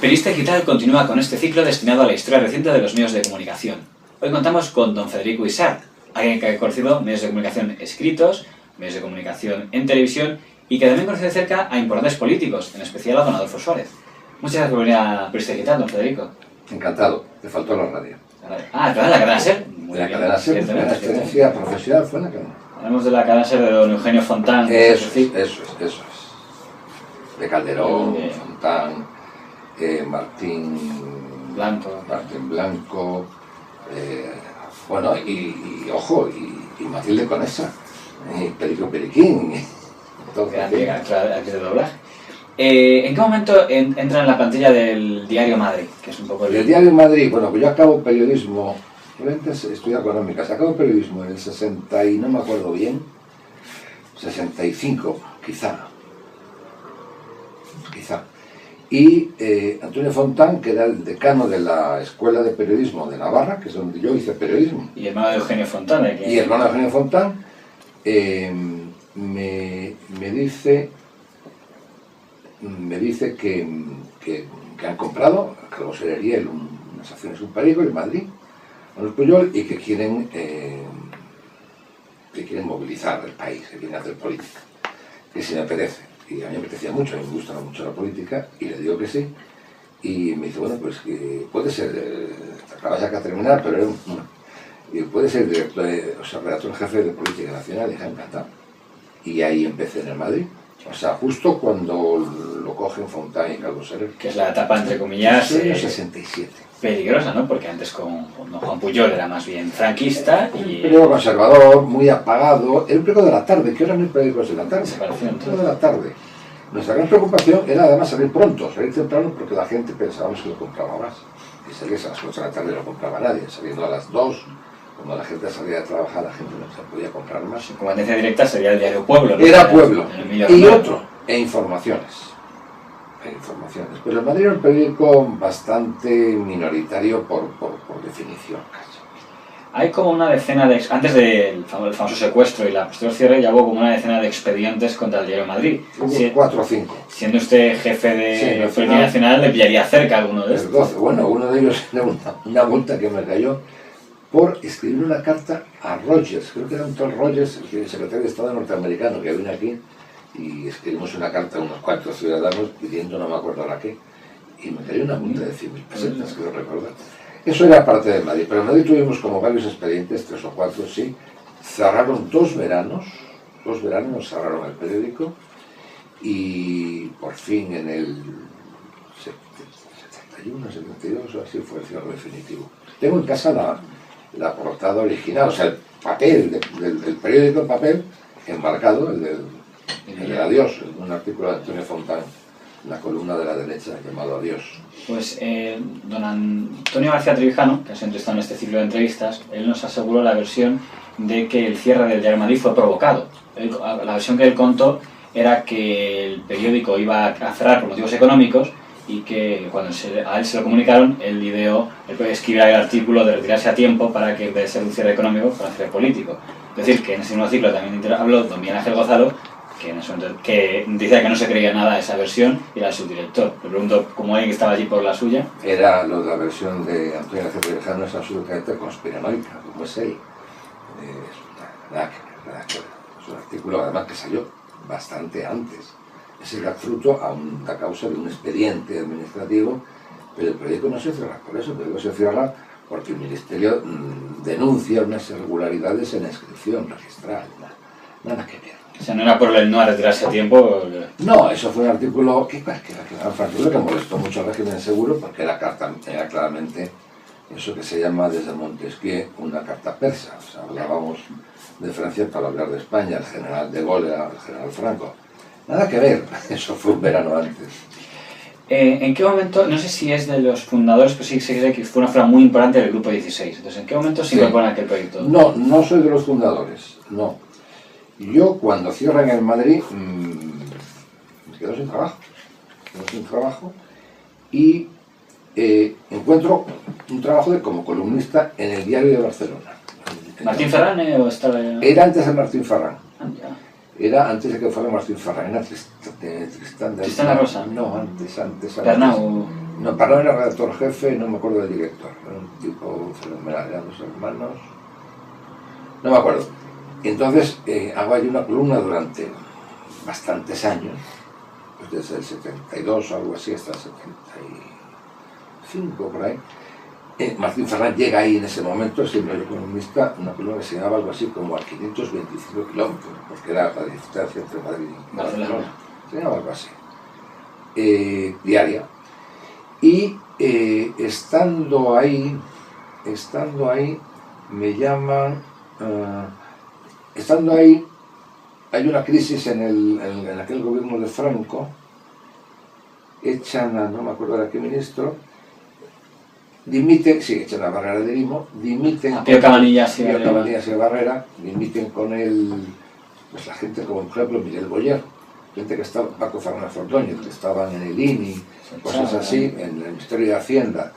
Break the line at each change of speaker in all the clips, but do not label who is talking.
Periodista Digital continúa con este ciclo destinado a la historia reciente de los medios de comunicación. Hoy contamos con don Federico Isart, alguien que ha conocido medios de comunicación escritos, medios de comunicación en televisión y que también conoce de cerca a importantes políticos, en especial a don Adolfo Suárez. Muchas gracias por venir a Periodista Digital, don Federico.
Encantado, te faltó la radio.
Ah, claro, la cadena SER.
La cadena SER, mi experiencia profesional fue en la cadena.
Hablamos de la cadena SER de don Eugenio Fontán.
Eso es. De Calderón, Fontán, Martín Blanco, bueno, y ojo, y Matilde Conesa, Perico Periquín.
Grande actriz de doblaje. ¿En qué momento entra en la plantilla del Diario Madrid? Que es un poco
el Diario Madrid, bueno, pues yo acabo periodismo, antes estudié económicas, acabo periodismo en el 60 y no me acuerdo bien, 65 quizá. Y Antonio Fontán, que era el decano de la Escuela de Periodismo de Navarra, que es donde yo hice periodismo.
Y hermano de Eugenio Fontán.
Y hermano de Eugenio Fontán, me dice que han comprado a Carlos Herreriel unas acciones un periódico en Madrid, a los Puyol, y que quieren movilizar el país, que quieren hacer política, que se me apetece. Y a mí me apetecía mucho, a mí me gusta mucho la política, y le digo que sí. Y me dice, bueno, pues que puede ser, acabas ya que terminar, pero puede ser redactor jefe de Política Nacional, y dije, encantado. Y ahí empecé en el Madrid. O sea, justo cuando lo cogen Fontán y Carlos Herrera.
Que es la etapa, entre comillas,
67.
Peligrosa, ¿no? Porque antes con Juan Puyol era más bien franquista y...
Un periódico conservador, muy apagado. Era un periódico de la tarde, que ahora no hay periódicos de la tarde.
Se pareció
un periódico de la tarde. Nuestra gran preocupación era además salir pronto, salir temprano, porque la gente pensábamos que lo compraba más. Y salías a las 8 de la tarde no lo compraba nadie, saliendo a las 2, cuando la gente salía a trabajar, la gente no se podía comprar más.
Su competencia directa sería el Diario Pueblo, ¿no?
Era Pueblo. Y otro, informaciones. Pero el Madrid era un periódico bastante minoritario por definición, casi.
Hay como una decena de... Antes del famoso secuestro y la posterior cierre, ya hubo como una decena de expedientes contra el Diario Madrid.
Hubo 4 o 5.
Siendo usted jefe de Política Nacional, ¿le pillaría cerca alguno de estos?
12. Bueno, uno de ellos era una multa que me cayó por escribir una carta a Rogers. Creo que era un tal Rogers, el secretario de Estado norteamericano, que vino aquí, y escribimos una carta a unos cuantos ciudadanos pidiendo, no me acuerdo ahora qué, y me cayó una multa de 100.000 pesetas, creo recordar. Eso era parte de Madrid, pero en Madrid tuvimos como varios expedientes, 3 o 4, sí. Cerraron 2 veranos nos cerraron el periódico, y por fin en el 71, 72, o así fue el cierre definitivo. Tengo en casa la portada original, o sea, el papel del periódico en papel, enmarcado, el del Adiós, un artículo de Antonio Fontán, en la columna de la derecha, llamado Adiós.
Pues don Antonio García Trevijano, que ha sido entrevistado en este ciclo de entrevistas, él nos aseguró la versión de que el cierre del Diario Madrid fue provocado. La versión que él contó era que el periódico iba a cerrar por motivos económicos y que cuando a él se lo comunicaron, él puede escribir el artículo de retirarse a tiempo para que en vez de ser un cierre económico, fuera un cierre político. Es decir, que en ese mismo ciclo también habló don Miguel Ángel Gonzalo, que decía que no se creía nada de esa versión, y era el subdirector. Le pregunto, ¿cómo alguien que estaba allí por la suya?
Era lo de la versión de Antonio García Trevijano, es absolutamente conspiranoica, como es él. Nada que ver. Es un artículo además que salió bastante antes. Es el fruto a causa de un expediente administrativo, pero el periódico no se cierra por eso, el periódico se cierra porque el Ministerio denuncia unas irregularidades en la inscripción registral. Nada que ver.
O sea, no era por el no a retirarse a tiempo.
No, eso fue un artículo que molestó mucho al régimen seguro, porque era claramente eso que se llama desde Montesquieu una carta persa. O sea, hablábamos de Francia para hablar de España, el general de Gaulle, el general Franco. Nada que ver, eso fue un verano antes.
¿En qué momento, no sé si es de los fundadores, pero sí sé que fue una figura muy importante del Grupo 16, entonces ¿en qué momento se incorpora aquel proyecto?
No soy de los fundadores, no. Yo cuando cierran el Madrid me quedo sin trabajo y encuentro un trabajo como columnista en el Diario de Barcelona.
¿Martín Ferrán o estaba...?
Era antes de Martín Ferrán.
Ya.
Era antes de que fuera Martín Ferrán, era Tristán
¿Tristán La Rosa?
No, antes.
Bernau.
No, Parrón era redactor jefe, no me acuerdo del director. Era un tipo fenomenal, eran dos hermanos. No me acuerdo. Entonces hago ahí una columna durante bastantes años, pues desde el 72 o algo así hasta el 75 por ahí. Martín Ferrán llega ahí en ese momento, es el economista, una columna que se llamaba algo así como a 525 kilómetros, porque era la distancia entre Madrid y Barcelona. Se llamaba algo así. Diaria. Y estando ahí, me llaman, estando ahí, hay una crisis en aquel gobierno de Franco, echan a, no me acuerdo de qué ministro, dimiten, sí, echan a Barrera de Limo, dimiten
a Pío Cabanillas
y Barrera, dimiten con él, pues la gente como por ejemplo Miguel Boyer, gente que estaba, Paco Fernández Ordóñez, que estaban en el INI, cosas así, en el Ministerio de Hacienda.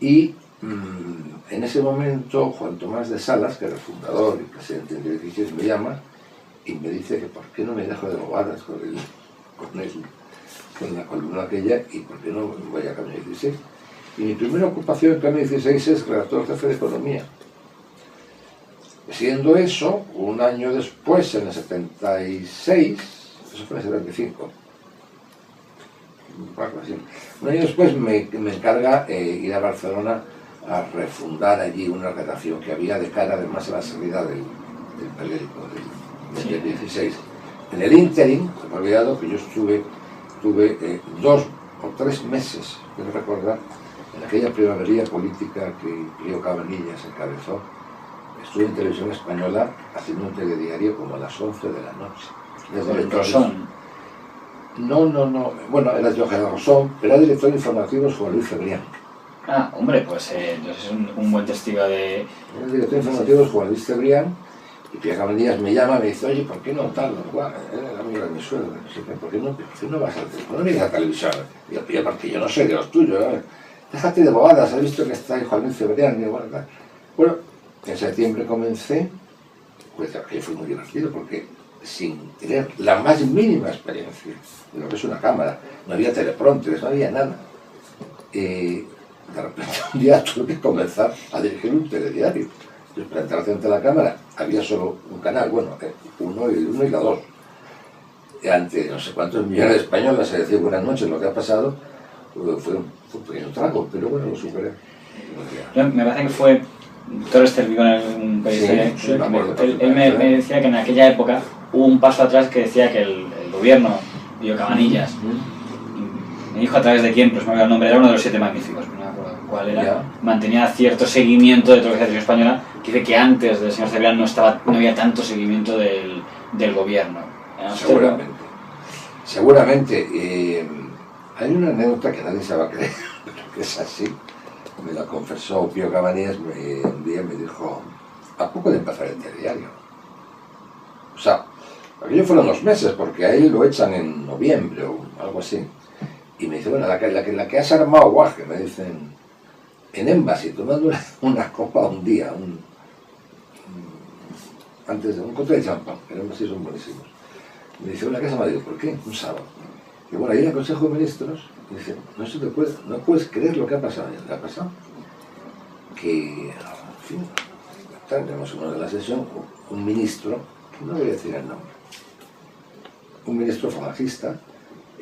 Y en ese momento Juan Tomás de Salas, que era el fundador y presidente del 16, me llama y me dice que por qué no me dejo de bobadas con la columna aquella y por qué no voy a Cambio 16. Y mi primera ocupación en Cambio 16 es redactor jefe de Economía. Siendo eso, un año después, en el 76, eso fue en el 75, un año después me encarga ir a Barcelona a refundar allí una redacción que había de cara además a la salida del periódico del 16. En el ínterin, se me ha olvidado que yo tuve 2 o 3 meses, quiero recordar, en aquella primavería política que Pío Cabanillas encabezó. Estuve en Televisión Española haciendo un telediario como a las 11 de la noche.
Desde el Rosón.
No. Bueno, era Johan Rosón, pero era director de informativos Juan Luis Cebrián.
Ah, hombre, pues entonces es un buen testigo de...
Era el director de informativos Juan Luis Cebrián, y Pío Cabanillas me llama y me dice, oye, ¿por qué no tal? Era el amigo de mi suegro. ¿Por qué no vas a televisión? ¿No vienes a televisión? Y yo, Pío, porque yo no soy de los tuyos. Déjate de bobadas, has visto que está ahí Juan Luis Cebrián. Y bueno, en septiembre comencé, pues aquello fue muy divertido porque sin tener la más mínima experiencia de lo que es una cámara, no había teleprompters, no había nada. De repente un día tuve que comenzar a dirigir un telediario. Yo para entrar frente a la cámara había solo un canal, bueno, uno y la 2. Ante no sé cuántos millones de españoles se decía buenas noches, lo que ha pasado fue un pequeño trago, pero bueno, lo superé.
Me parece que fue Torres Tervicón en un país.
Sí,
él me decía que en aquella época hubo un paso atrás que decía que el gobierno, Pío Cabanillas, me dijo a través de quién, pues me olvidado el nombre, era uno de los 7 magníficos, no me acuerdo cuál era, mantenía cierto seguimiento de toda la televisión española, que dice que antes del señor Cebrián no había tanto seguimiento del gobierno.
Seguramente. Hay una anécdota que nadie se va a creer, pero que es así. Me la confesó Pío Cabanillas, un día me dijo, ¿a poco de empezar el telediario? O sea, aquello fueron 2 meses, porque a él lo echan en noviembre o algo así. Y me dice, bueno, la que has armado, guaje, me dicen, en Embassy, tomando una copa un día, antes de un cóctel de champán, que en Embassy son buenísimos. Me dice, una casa me digo, ¿por qué? Un sábado. Y bueno, ahí en el Consejo de Ministros, me dice, no puedes creer lo que ha pasado. ¿Qué ha pasado? Que, en fin, tenemos en una de la sesión un ministro, no voy a decir el nombre, un ministro falangista,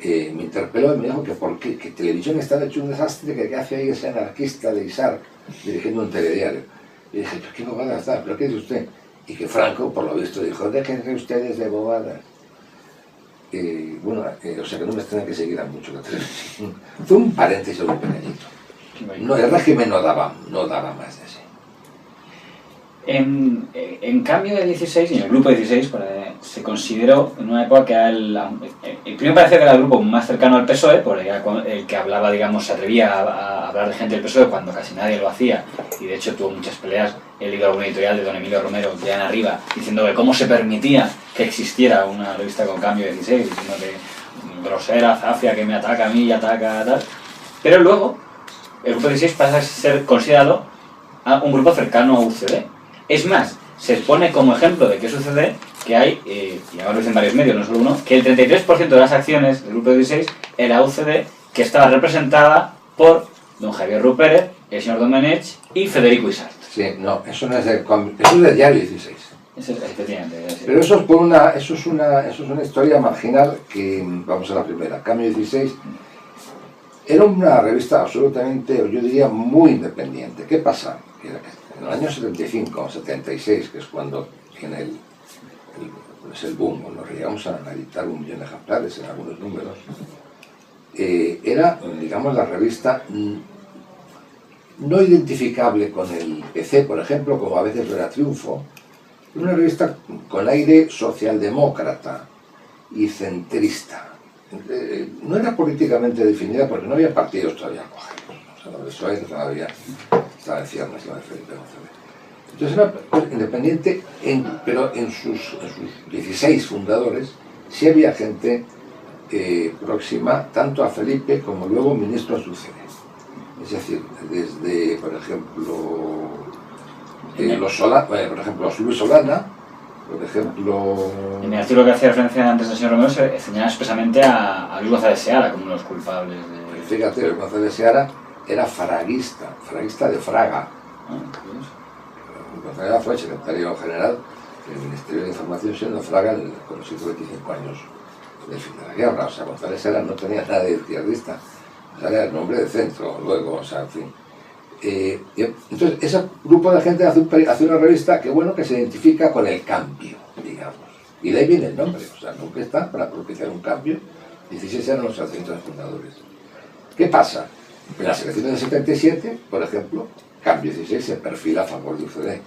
me interpeló y me dijo que por qué, que televisión está hecho un desastre, que hace ahí ese anarquista de Isar dirigiendo un telediario. Y dije, ¿pero qué bobadas está? ¿Pero qué dice usted? Y que Franco, por lo visto, dijo, déjense ustedes de bobadas. Bueno, o sea que no me tienen que seguir a mucho la televisión. Fue un paréntesis muy pequeñito. No, el régimen no daba más de sí.
En Cambio de 16, y en el grupo 16, se consideró en una época que era el primero parece que era el grupo más cercano al PSOE, porque era el que hablaba, digamos, se atrevía a hablar de gente del PSOE cuando casi nadie lo hacía, y de hecho tuvo muchas peleas. He leído algún editorial de don Emilio Romero, que en arriba, diciendo que cómo se permitía que existiera una revista con Cambio 16, diciendo que grosera, zafia, que me ataca a mí y ataca a tal. Pero luego, el grupo 16 pasa a ser considerado un grupo cercano a UCD. Es más, se pone como ejemplo de qué sucede que hay, y ahora lo dicen varios medios, no solo uno, que el 33% de las acciones del grupo 16 era UCD, que estaba representada por don Javier Rupérez, el señor Domenech y Federico Isart.
Sí, no, eso no es del eso es del diario 16.
Efectivamente.
Pero eso es una historia marginal que, vamos a la primera. Cambio 16 era una revista absolutamente, yo diría, muy independiente. ¿Qué pasa? Que en el año 75 o 76, que es cuando tiene el boom, cuando llegamos a editar 1 millón de ejemplares en algunos números, era, digamos, la revista no identificable con el PC, por ejemplo, como a veces lo era Triunfo. Una revista con aire socialdemócrata y centrista. No era políticamente definida porque no había partidos todavía cogerlos. O sea, lo de PSOE todavía estaba en ciernes, la de Felipe González. Entonces era independiente, pero en sus 16 fundadores sí había gente próxima tanto a Felipe como luego ministros sucesores. Es decir, desde, por ejemplo, Luis Solana, por ejemplo...
En el artículo que hacía referencia antes del señor Romero se señala expresamente a Luis González Seara como uno de los culpables de...
Fíjate, Luis González Seara era fraguista de Fraga. Luis González Seara fue secretario general del Ministerio de Información siendo Fraga con los 125 años del fin de la guerra. O sea, González Seara no tenía nada de izquierdista. Era el nombre de centro, luego, o sea, en fin. Entonces, ese grupo de gente hace una revista que, bueno, que se identifica con el cambio, digamos. Y de ahí viene el nombre, o sea, nunca está para propiciar un cambio. 16 eran los aceitos fundadores. ¿Qué pasa? En las elecciones del 77, por ejemplo, Cambio 16 se perfila a favor de UCD.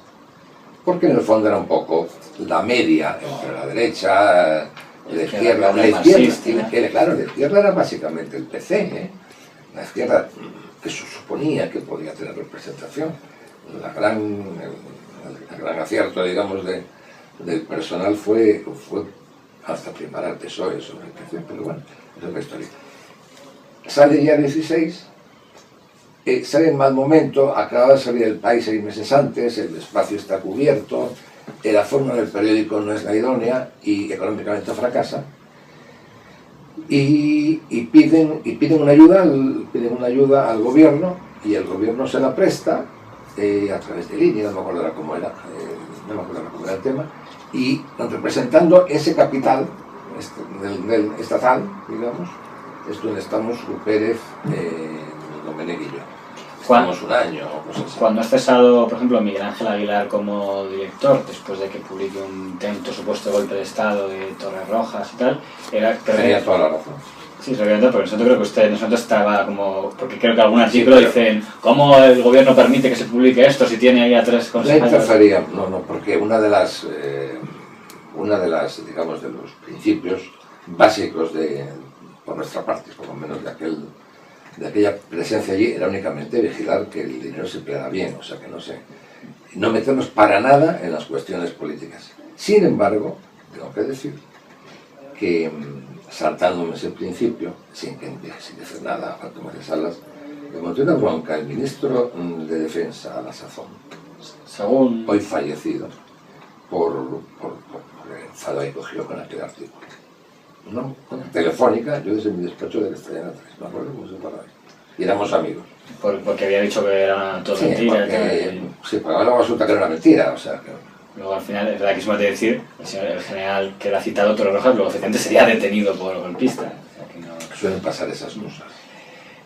Porque en el fondo era un poco la media entre la derecha, la izquierda. Claro, la izquierda era básicamente el PC, ¿eh? La izquierda que se suponía que podía tener representación. El gran acierto, digamos, del personal fue hasta primar al PSOE sobre el PC, pero bueno, esa es la historia. Sale ya 16, sale en mal momento, acaba de salir El País 6 meses antes, el espacio está cubierto, la forma del periódico no es la idónea y económicamente fracasa. Y piden una ayuda al gobierno y el gobierno se la presta a través de línea, no me acuerdo cómo era el tema, y representando ese capital del estatal, digamos, es donde estamos Pérez, Domenech y yo. Estamos un año o cosas así.
Cuando has cesado, por ejemplo, Miguel Ángel Aguilar como director, después de que publique un intento supuesto de golpe de Estado de Torres Rojas y tal,
tenía toda la razón.
Sí, porque nosotros creo que usted estaba como... Porque creo que algún artículo dicen ¿cómo el gobierno permite que se publique esto si tiene ahí a 3 consejeros?
La interfería, no, porque una de las, digamos, de los principios básicos por nuestra parte, por lo menos de aquella presencia allí, era únicamente vigilar que el dinero se empleara bien, o sea que no meternos para nada en las cuestiones políticas. Sin embargo, tengo que decir que saltándome ese principio, sin decir nada a Juan Tomás de Salas, le monté una bronca al ministro de Defensa a la sazón,
según
hoy fallecido, por el enfado ahí cogido con aquel artículo. No, telefónica, yo desde mi despacho de la Estrella 3, me acuerdo cómo se paraba. Y éramos amigos.
Porque había dicho que era todo mentira.
Sí, pero ahora resulta que no era mentira, o sea que...
Luego al final, es verdad que se decir, el general que lo ha citado, Torres Rojas, luego efectivamente sería detenido por golpista. O sea que no...
Suelen pasar esas cosas.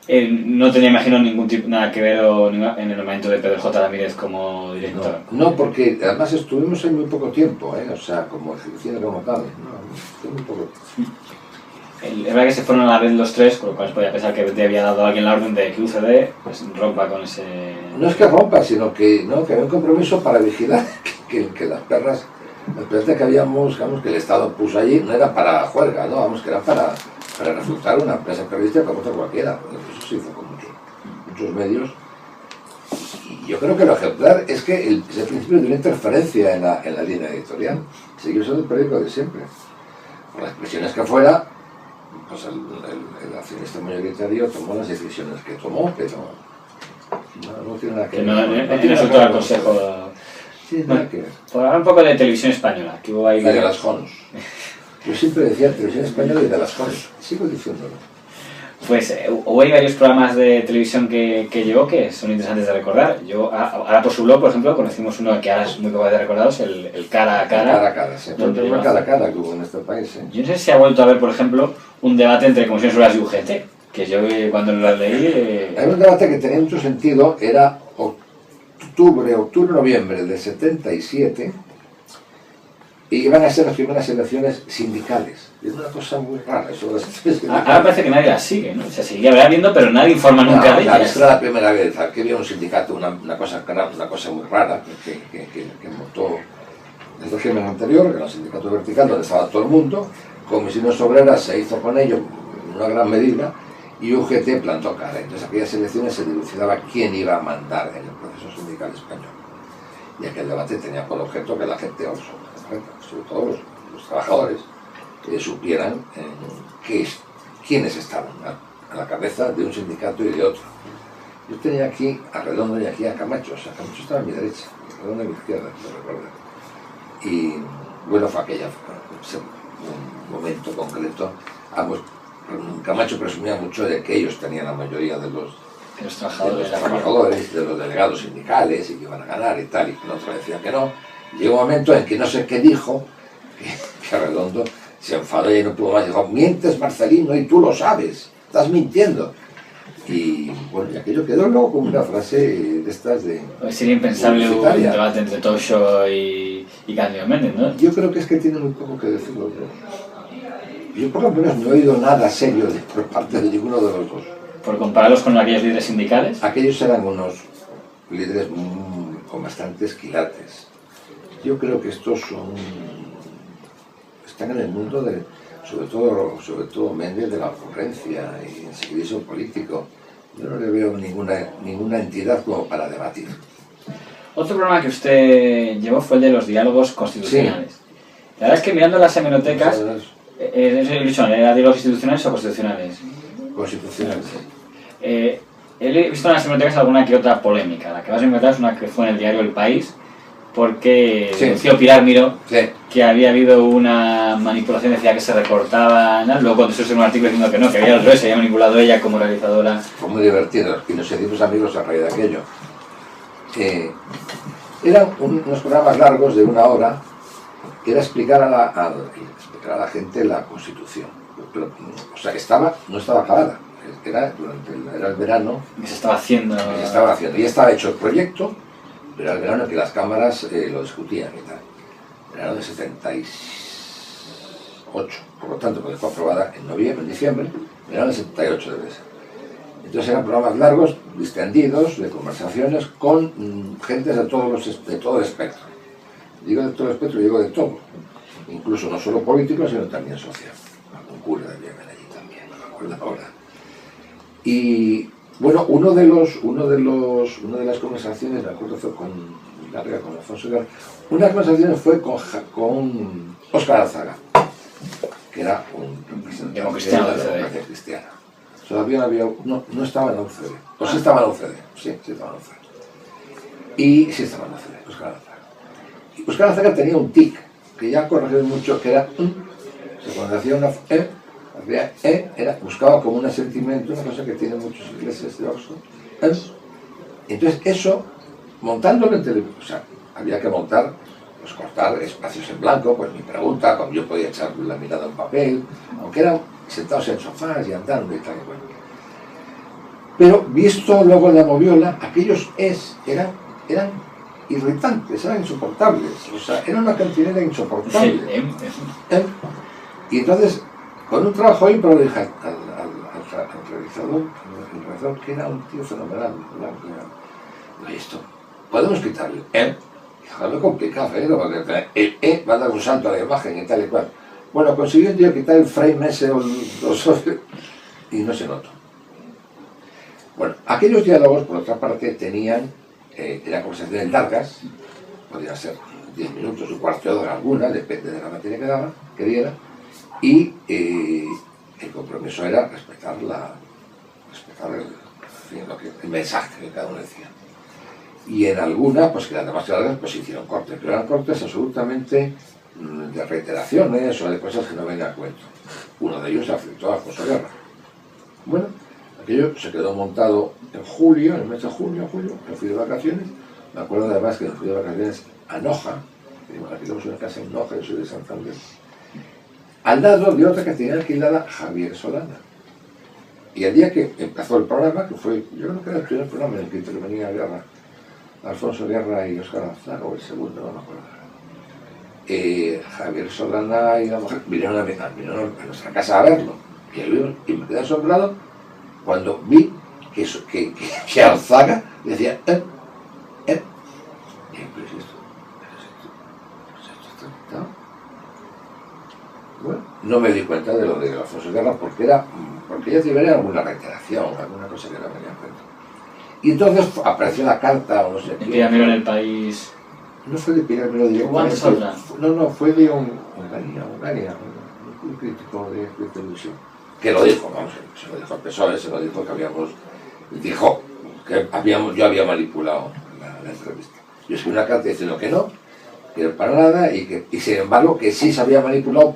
No tenía, imagino, nada que ver en el momento de Pedro J. Ramírez como director.
No, porque además estuvimos en muy poco tiempo, o sea, como ejecución como tal. Fue muy poco tiempo.
Es verdad que se fueron a la vez los tres, con lo cual se podía pensar que te había dado alguien la orden de que UCD pues, rompa con ese...
No es que rompa, sino que había un compromiso para vigilar que las perras que habíamos, digamos, que el Estado puso allí, no era para juerga, ¿no? Vamos, que era para resultar una empresa periodística como otra cualquiera. Eso se hizo con muchos medios. Y yo creo que lo ejemplar es que ese principio de una interferencia en la línea editorial siguió siendo el periódico de siempre. Por las expresiones que fuera, pues el accionista mayoritario tomó las decisiones que tomó, pero no tiene nada que ver.
No tiene todo el consejo.
Sí, nada que ver.
Por hablar un poco de televisión española, que hubo ahí...
Y de las Jons. Yo siempre decía televisión española y de las Jons. Sigo diciéndolo.
Pues hubo varios programas de televisión que llevó que son interesantes de recordar. Yo, ahora por su blog, por ejemplo, conocimos uno que ahora es muy capaz de recordaros, el Cara a Cara.
Cara a Cara, sí. Fue el primer Cara a Cara que hubo en este país.
Yo no sé si ha vuelto a haber, por ejemplo, un debate entre comisiones obreras y UGT, que yo cuando lo leí...
Hay un debate que tenía mucho sentido, era octubre-noviembre del 77, y iban a ser las primeras elecciones sindicales. Es una cosa muy rara eso de las elecciones sindicales.
Ahora parece que nadie las sigue, ¿no? O sea, sigue habiendo, pero nadie informa nunca de ellas.
Esta era la primera vez que había un sindicato, una cosa muy rara que montó el régimen anterior, que era un sindicato vertical donde estaba todo el mundo. Comisiones Obreras se hizo con ello en una gran medida y UGT plantó cara. Entonces aquellas elecciones se dilucidaba quién iba a mandar en el proceso sindical español. Y aquel debate tenía por objeto que la gente, sobre todo los trabajadores, supieran quiénes estaban a la cabeza de un sindicato y de otro. Yo tenía aquí a Redondo y aquí a Camacho. O sea, Camacho estaba a mi derecha, Redondo a mi izquierda, si recuerdo. Y bueno, fue un momento concreto. Camacho presumía mucho de que ellos tenían la mayoría de los trabajadores, de los delegados sindicales y que iban a ganar y tal, y el otro decía que no. Llegó un momento en que no sé qué dijo, que Redondo se enfadó y no pudo más, dijo: mientes, Marcelino, y tú lo sabes, estás mintiendo. Y bueno, y aquello quedó luego como una frase de estas de...
Sería impensable un debate entre Tocho y Cándido Méndez, ¿no?
Yo creo que es que tiene muy poco que decirlo. Yo por lo menos no he oído nada serio por parte de ninguno de los dos.
¿Por compararlos con aquellos líderes sindicales?
Aquellos eran unos líderes con bastantes quilates. Yo creo que estos están en el mundo de, sobre todo Méndez, de la ocurrencia y el seguidismo político. Yo no le veo ninguna entidad como para debatir.
Otro programa que usted llevó fue el de los diálogos constitucionales. Sí. La verdad es que mirando las hemerotecas, ¿era diálogos institucionales o constitucionales?
Constitucionales.
He visto en las hemerotecas alguna que otra polémica. La que más me encanta es una que fue en el diario El País, porque denunció Pilar Miró que había habido una manipulación, decía que se recortaban, ¿no? Luego contestó en un artículo diciendo que no, que había al revés, se había manipulado ella como realizadora.
Fue muy divertido y nos hicimos amigos a raíz de aquello. Eran unos programas largos de 1 hora, que era explicar a la gente la Constitución. Pero, o sea, no estaba acabada, era el verano.
Que se estaba haciendo.
Y estaba hecho el proyecto, pero era el verano en que las cámaras lo discutían y tal. Verano de 78, por lo tanto, porque fue aprobada en diciembre, verano de 78 debe ser. Entonces eran programas largos, distendidos, de conversaciones con gentes de todo el espectro. Digo de todo el espectro, digo de todo. Incluso no solo políticos, sino también social. Algún cura debía haber allí también, no me acuerdo ahora. Y bueno, una de las conversaciones, me acuerdo, fue con Alfonso Guerra. Una conversación fue con Óscar Alzaga, que era un representante de la democracia cristiana. Todavía no estaba en la UCD. O sí estaba en la UCD. Sí estaba en la UCD. Y sí estaba en la UCD, Óscar Alzaga. Y Óscar Alzaga tenía un tic, que ya ha corregido mucho, que era cuando hacía una buscaba como un asentimiento, una cosa que tienen muchos ingleses de Oxford. Entonces eso, montándolo en televisión, o sea, había que montar, pues cortar espacios en blanco, pues mi pregunta, como yo podía echar la mirada en papel, aunque eran sentados en sofás y andando y tal y cual. Pero visto luego la moviola, aquellos eran irritantes, eran insoportables, o sea, era una cantinera insoportable. Y entonces, con un trabajo ahí, pero le dije al realizador, que era un tío fenomenal, oye, esto, podemos quitarle, Hijo, lo complicado, porque va a dar un salto a la imagen y tal y cual. Bueno, consiguió un tío quitar el frame ese y no se notó. Bueno, aquellos diálogos, por otra parte, tenían conversaciones largas, podían ser 10 minutos, un cuarto de hora alguna, depende de la materia que diera, y el compromiso era respetar el mensaje que cada uno decía. Y en alguna, pues que eran demasiado largas, pues hicieron cortes, pero eran cortes absolutamente de reiteraciones o de cosas que no venían a cuento. Uno de ellos afectó a Alfonso Guerra. Bueno, aquello se quedó montado en julio, en el mes de junio, me fui de vacaciones. Me acuerdo además que me fui de vacaciones a Noja, aquí tenemos una casa en Noja, yo soy de Santander, al lado de otra que tenía alquilada Javier Solana. Y el día que empezó el programa, que fue, yo creo que era el primer programa en el que intervenía Guerra, Alfonso Guerra y Óscar Aznar, o el segundo, no me acuerdo. Javier Solana y la mujer vinieron a nuestra casa a verlo. Y me quedé asombrado cuando vi que Alzaga decía, ¿Qué es esto? Bueno, no me di cuenta de lo de Alfonso Guerra porque ya debería alguna reiteración, alguna cosa que no me di cuenta. Y entonces apareció la carta, o no sé.
Piramiro en El País.
No fue de Piramiro directamente. No, fue de un crítico de televisión. Que lo dijo, vamos, se lo dijo al PSOE, se lo dijo que yo había manipulado la entrevista. Yo escribí una carta diciendo que no para nada, y sin embargo que sí se había manipulado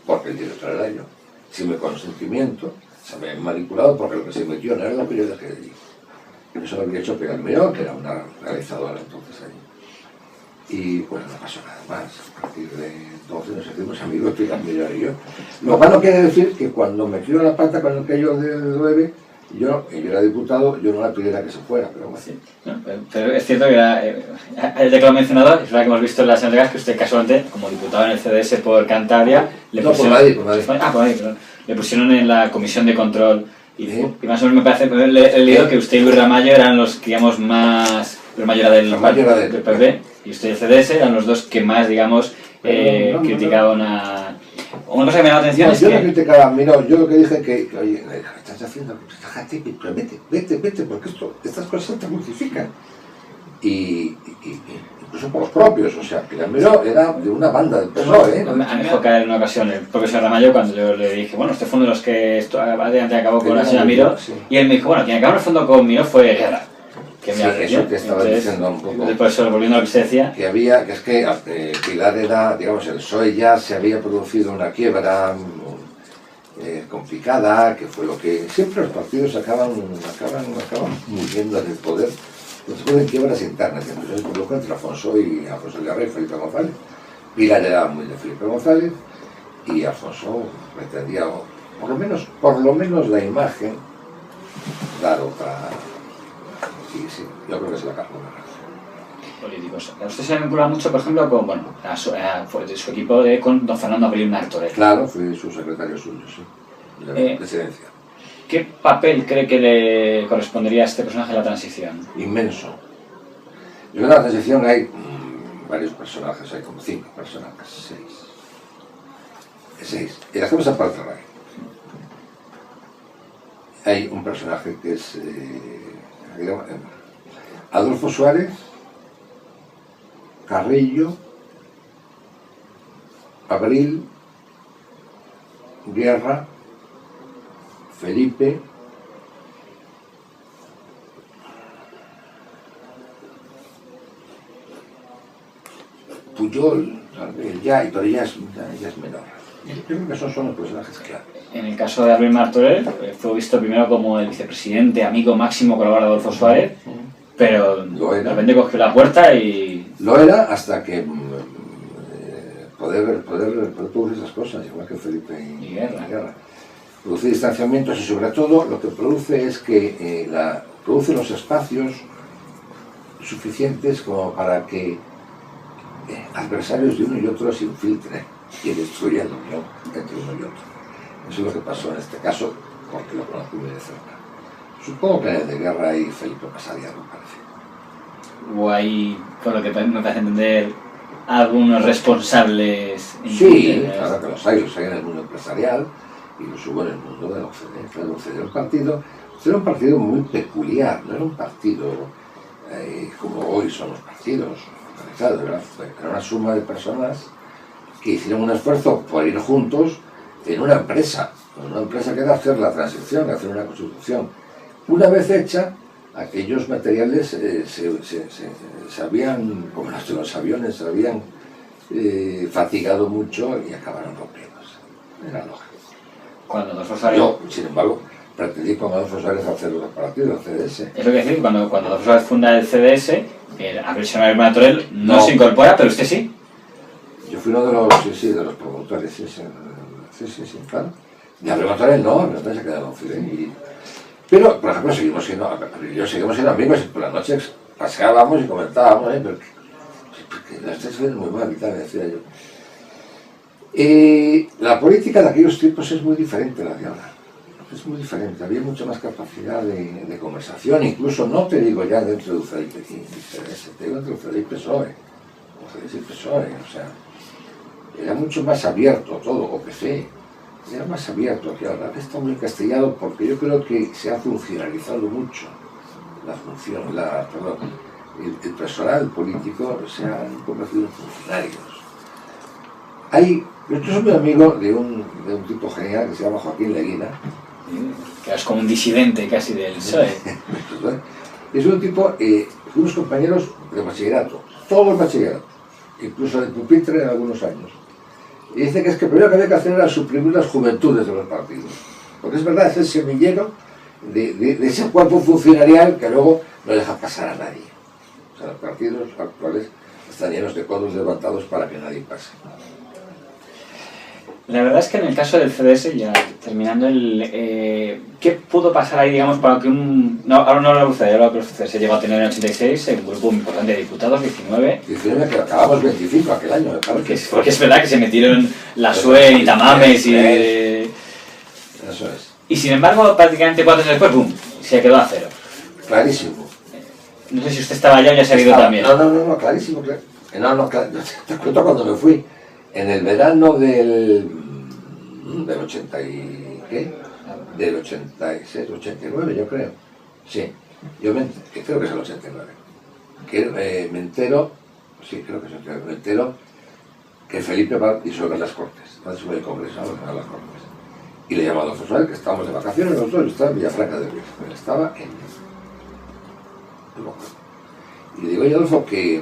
porque el director era yo. Sin mi consentimiento, se había manipulado porque lo que se metió no era lo que yo dejé de allí. Eso lo había hecho Piramiro, que era una realizadora entonces allí. Y pues no pasó nada más. A partir de entonces nos hicimos amigos, Piramiro y yo. Lo cual no quiere decir que cuando me tiró la pata con aquello del 9, yo era diputado, yo no la pidiera que se fuera, pero bueno.
Sí. No, pero es cierto que ya que lo he mencionado, es verdad que hemos visto en las entregas que usted casualmente, como diputado en el CDS por Cantabria,
por Madrid.
Perdón. Le pusieron en la comisión de control y más o menos me parece, he leído que usted y Luis Ramallo eran los que, digamos, más... Luis Ramallo era del PP y usted del CDS eran los dos que más, digamos, criticaban a... Una cosa que me llama la atención es
yo
que...
no criticaba, mira, yo lo que dije que oye, estás haciendo, déjate, pero vete, porque estas cosas te justifican. Y incluso por los propios, o sea, Piramiro era de una banda del PSOE.
Me dejó caer en una ocasión el propio señor Ramallo cuando yo le dije, bueno, este fue uno de los que adelante acabó con la señora Miró, sí. Y él me dijo, bueno, quien acabó en el fondo con Miró fue Guerra. Que
sí, eso que estaba diciendo un poco.
Después, volviendo a lo que se decía.
Que es que Pilar era, digamos, el PSOE ya se había producido una quiebra complicada, que fue lo que siempre los partidos acaban muriendo en el poder, después de quiebras internas. Entonces se produjo entre Alfonso Guerra y Felipe González. Pilar era muy de Felipe González y Alfonso pretendía, por lo menos la imagen, dar otra. Sí, yo creo que se la cargó.
Políticos. Usted se vincula mucho, por ejemplo, con su equipo con don Fernando Abril Martorell.
Claro, fui su secretario suyo, sí, de la presidencia.
¿Qué papel cree que le correspondería a este personaje en la transición?
Inmenso. Yo creo que en la transición hay varios personajes, hay como 5 personajes, 6. Y las cosas para cerrar. Hay un personaje que es Adolfo Suárez, Carrillo, Abril, Guerra, Felipe, Pujol, pero ya es menor. Yo creo que esos son los personajes clave.
En el caso de Abril Martorell, fue visto primero como el vicepresidente, amigo máximo colaborador de Adolfo Suárez, pero de repente cogió la puerta y...
Lo era hasta que poder producir esas cosas, igual que Felipe y Guerra. Produce distanciamientos y sobre todo lo que produce es que produce los espacios suficientes como para que adversarios de uno y otro se infiltren y destruyan la unión entre uno y otro. Eso es lo que pasó en este caso, porque lo conozco muy de cerca. Supongo que en el de Guerra y Felipe pasaría algo parecido.
O hay, por lo que me parece entender, algunos responsables...
Sí, claro que los hay en el mundo empresarial y los hubo en el mundo de la OCDE. Claro, la OCDE era un partido muy peculiar, no era un partido como hoy son los partidos organizados, era una suma de personas que hicieron un esfuerzo por ir juntos en una empresa que era hacer la transición, hacer una constitución. Una vez hecha, aquellos materiales se habían, como los aviones, se habían fatigado mucho y acabaron rompiéndose. Era lógico.
Cuando Adolfo Suárez...
Sin embargo, pretendí con Adolfo Suárez hacer los partidos, el CDS.
Es lo que decir, cuando Adolfo Suárez funda el CDS, a versión Hermana Torel no se incorpora, pero usted sí.
Yo fui uno de los, de los promotores, sí, claro. Y a Hermana Torel no, se ha quedado en pero, por ejemplo, seguimos siendo amigos y por las noches paseábamos y comentábamos, pero las tres ven muy mal y tal, decía yo. La política de aquellos tiempos es muy diferente a la de ahora. Es muy diferente, había mucha más capacidad de conversación, incluso no te digo ya dentro de UCD, te digo dentro de UCD y PSOE, o sea, era mucho más abierto todo, o PC, era más abierto que ahora. Está muy encastillado porque yo creo que se ha funcionalizado mucho el personal político se ha convertido en funcionarios. Yo soy muy amigo de un tipo genial que se llama Joaquín Leguina.
Que es como un disidente casi del PSOE.
Es un tipo, fuimos compañeros de bachillerato, todo el bachillerato, incluso de pupitre en algunos años. Y dice que es que lo primero que había que hacer era suprimir las juventudes de los partidos. Porque es verdad, es el semillero de ese cuerpo funcionarial que luego no deja pasar a nadie. O sea, los partidos actuales están llenos de codos levantados para que nadie pase.
La verdad es que en el caso del CDS, ya terminando, ¿qué pudo pasar ahí, digamos, para que ahora no lo gustaría, ahora que el CDS llegó a tener en el 86 un grupo muy importante de diputados, 19.
19, que acabamos 25 aquel año,
porque es verdad que se metieron la SUE y Tamames y...
Eso es.
Y sin embargo, prácticamente 4 años después, ¡pum!, se quedó a cero.
Clarísimo.
No sé si usted estaba allá o ya se ha ido también.
No, clarísimo. Te cuento cuando me fui. En el verano del 80 y... ¿qué? Del 86, 89 yo creo. Sí, creo que es el 89. Me entero, sí, creo que es el 89, me entero que Felipe va a disolver las Cortes, va a disolver el Congreso, va a disolver las Cortes. Y le llamo a Adolfo Suárez, que estábamos de vacaciones los dos, yo estaba en Villafranca del Riff, él estaba en... Y le digo, oye Adolfo, que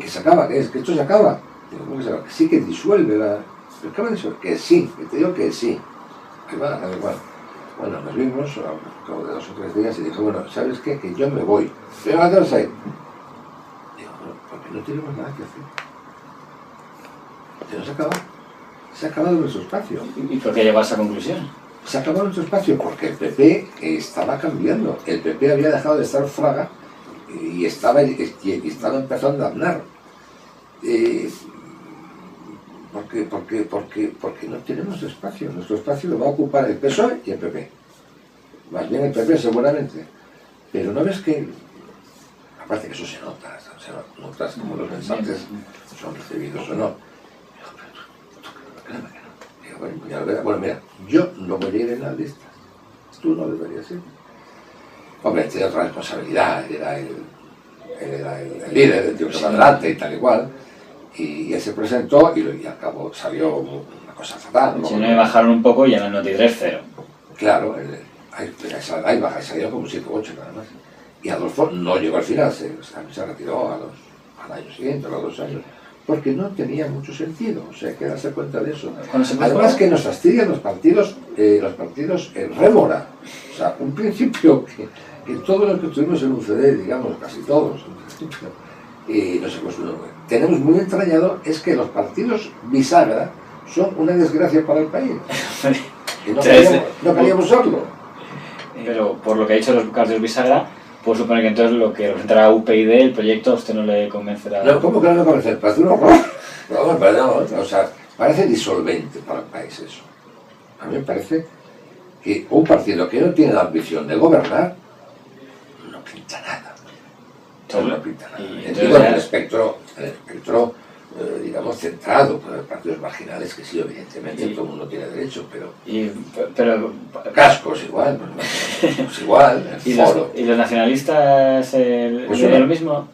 se acaba, que esto se acaba. Digo, ¿cómo que se acaba? Que sí, que disuelve la... ¿Pero qué va a disolver? Que sí, que te digo que sí. Que va, da igual. Bueno, nos vimos al cabo de 2 o 3 días y dije, bueno, ¿sabes qué? Que yo me voy. ¿Pero a qué vas a ir? Digo, bueno, porque no tenemos nada que hacer. Se nos acaba. Se ha acabado nuestro espacio.
¿Y por qué llegó a esa conclusión?
Se ha acabado nuestro espacio porque el PP estaba cambiando. El PP había dejado de estar Fraga y estaba empezando a hablar. Porque no tenemos espacio. Nuestro espacio lo va a ocupar el PSOE y el PP. Más bien el PP seguramente. Pero no ves que... Aparte que eso se notas como los mensajes son recibidos o no. Bueno, mira, yo no voy a ir en las listas. Tú no deberías ir. Hombre, tenía otra responsabilidad, él era el líder, el tío que va adelante y tal y cual. Y él se presentó y al cabo salió una cosa fatal.
Si no me bajaron un poco y ya en el Noti 3-0.
Claro, ahí baja, salió como 7 u 8 nada más. Y Adolfo no llegó al final, se retiró al año siguiente, a los 2 años. Porque no tenía mucho sentido, o sea, hay que darse cuenta de eso. Además que nos fastidian los partidos rémora. O sea, un principio que todos los que estuvimos en UCD, digamos, casi todos, no sé, pues tenemos muy entrañado, es que los partidos bisagra son una desgracia para el país. Y no queríamos serlo.
Pero por lo que ha dicho los partidos bisagra, puedo suponer que entonces lo que representará UPyD, el proyecto, a usted no le convencerá.
No, ¿cómo que no le convencerá? Parece un horror. O sea, parece disolvente para el país eso. A mí me parece que un partido que no tiene la ambición de gobernar no pinta nada. No pinta nada. Entonces, en el espectro digamos, centrado por los partidos marginales, que sí, evidentemente, todo el mundo tiene derecho, pero cascos igual, pues igual,
¿Y los nacionalistas
pues
lo mismo?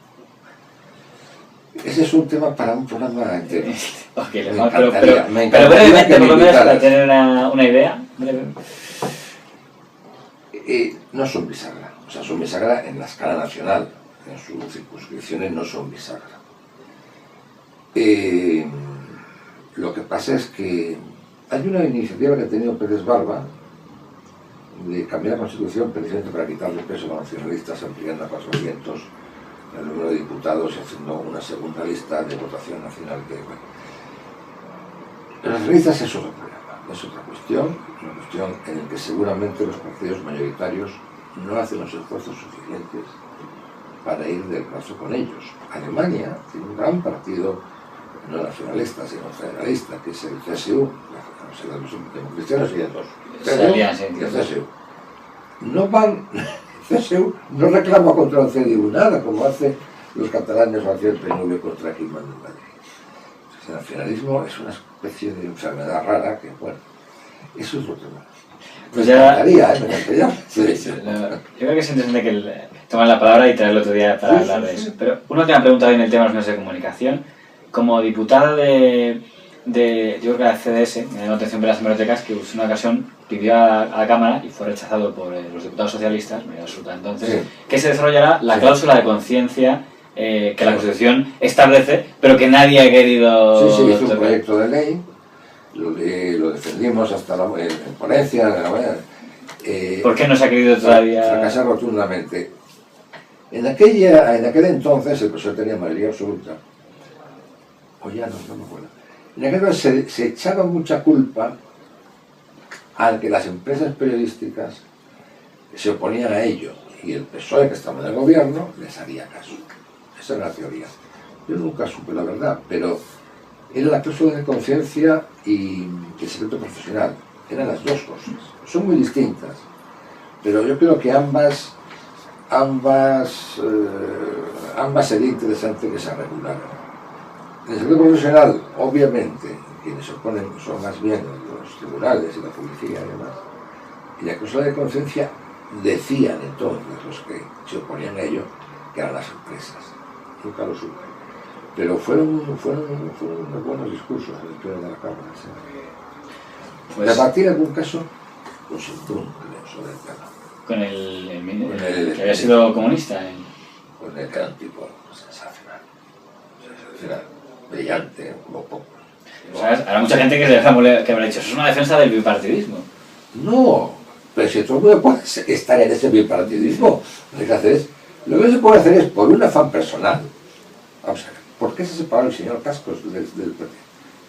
Ese es un tema para un programa entero.
Okay,
me
pero brevemente, por lo menos, para tener una idea.
No son bisagra, o sea, son bisagra en la escala nacional, en sus circunscripciones no son bisagra. Lo que pasa es que Hay una iniciativa que ha tenido Pérez Barba de cambiar la Constitución precisamente para quitarle peso a los nacionalistas, ampliando a 400 el número de diputados y haciendo una segunda lista de votación nacional. Bueno, los nacionalistas es otro problema, es otra cuestión, una cuestión en la que seguramente los partidos mayoritarios no hacen los esfuerzos suficientes para ir del brazo con ellos. Alemania tiene un gran partido, no nacionalista, sino federalista, que es el CSU, los democristianos y el dos. CSU y el CSU. No van, el CSU no reclama contra el CDU nada, como hacen los catalanes o hace el PNV contra quien manda en Madrid. El nacionalismo es una especie de enfermedad rara que, bueno, eso es lo que
pues ya...
me encantaría.
Sí, sí, yo creo que es interesante que tomas la palabra y traerlo otro día para hablar de eso. Pero una última pregunta en el tema de los medios de comunicación. Como diputada yo creo que la CDS, me llamó la atención ver las hemerotecas, que en una ocasión pidió a la Cámara y fue rechazado por los diputados socialistas, mayoría absoluta entonces, que se desarrollará la cláusula de conciencia que la Constitución establece, pero que nadie ha querido...
Sí, hizo un proyecto de ley, lo defendimos hasta en ponencia.
¿Por qué no se ha querido todavía...?
Fracasar rotundamente. En aquel entonces el PSOE tenía mayoría absoluta. O ya no me acuerdo. En aquel entonces se echaba mucha culpa a que las empresas periodísticas se oponían a ello y el PSOE, que estaba en el gobierno, les haría caso. Esa era la teoría. Yo nunca supe la verdad, pero era la cláusula de conciencia y el secreto profesional. Eran las dos cosas. Son muy distintas, pero yo creo que ambas sería interesante que se regularan. En el sector profesional, obviamente, quienes se oponen son más bien los tribunales y la policía y demás. Y la cláusula de conciencia decían entonces los que se oponían a ello que eran las empresas. Nunca lo supe. Pero fueron unos buenos discursos en el pleno de la Cámara. ¿Sí? Pues, debatir algún caso, pues en Trump, sobre el tema.
Con el que había sido comunista.
Con el gran tipo, sensacional. Brillante, como poco.
Habrá mucha gente que habrá dicho, eso es una defensa del bipartidismo.
No, pero si todo el mundo puede estar en ese bipartidismo, lo que se puede hacer es por un afán personal. Vamos a ver, ¿por qué se separó el señor Cascos del PP?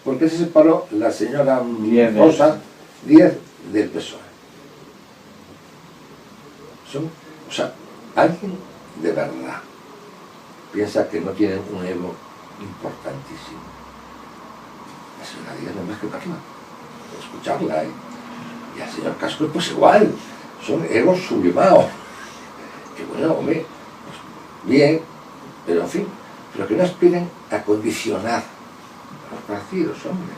¿Por qué se separó la señora Rosa Díez del PSOE? O sea, alguien de verdad piensa que no tienen un ego importantísimo. La señora Díez no hay más que verla, escucharla, y al señor Cascos pues igual, son egos sublimados. Que bueno, hombre, pues bien, pero en fin, pero que no aspiren a condicionar a los partidos, hombre.